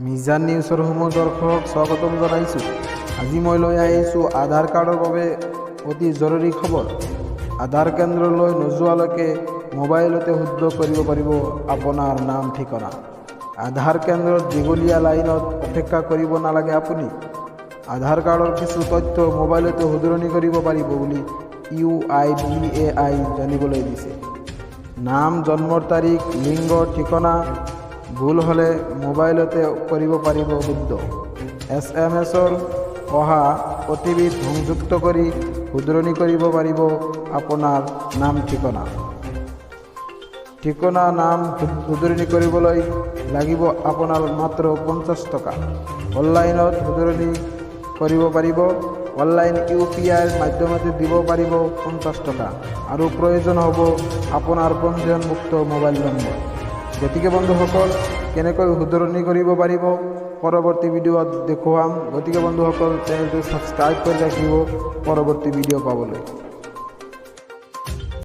মিজান নিউজৰ সমূহ দৰ্শক স্বাগতম জনাইছোঁ। আজি মই লৈ আহিছোঁ আধাৰ কাৰ্ডৰ বাবে অতি জৰুৰী খবৰ। আধাৰ কেন্দ্ৰলৈ নোযোৱালৈকে মোবাইলতে শুদ্ধ কৰিব পাৰিব আপোনাৰ নাম ঠিকনা। আধাৰ কেন্দ্ৰত দীঘলীয়া লাইনত অপেক্ষা কৰিব নালাগে। আপুনি আধাৰ কাৰ্ডৰ কিছু তথ্য মোবাইলতে শুধৰণি কৰিব পাৰিব বুলি UIDAI জানিবলৈ দিছে। নাম, জন্মৰ তাৰিখ, লিংগ, ঠিকনা ভুল হ'লে মোবাইলতে কৰিব পাৰিব শুদ্ধ। SMS-ৰ অহা OTP সংযুক্ত কৰি শুধৰণি কৰিব পাৰিব আপোনাৰ নাম ঠিকনা। নাম শুধৰণি কৰিবলৈ লাগিব আপোনাৰ মাত্ৰ 50 টকা। অনলাইনত শুধৰণি কৰিব পাৰিব। অনলাইন UPIৰ মাধ্যমতে দিব পাৰিব 50 টকা আৰু প্ৰয়োজন হ'ব আপোনাৰ পঞ্জীয়নভুক্ত মোবাইল নম্বৰ। গতিকে বন্ধুসকল, কেনেকৈ শুধৰণি কৰিব পাৰিব পৰৱৰ্তী ভিডিঅ'ত দেখুৱাম। গতিকে বন্ধুসকল, চেনেলটো ছাবস্ক্ৰাইব কৰি ৰাখিব পৰৱৰ্তী ভিডিঅ' পাবলৈ।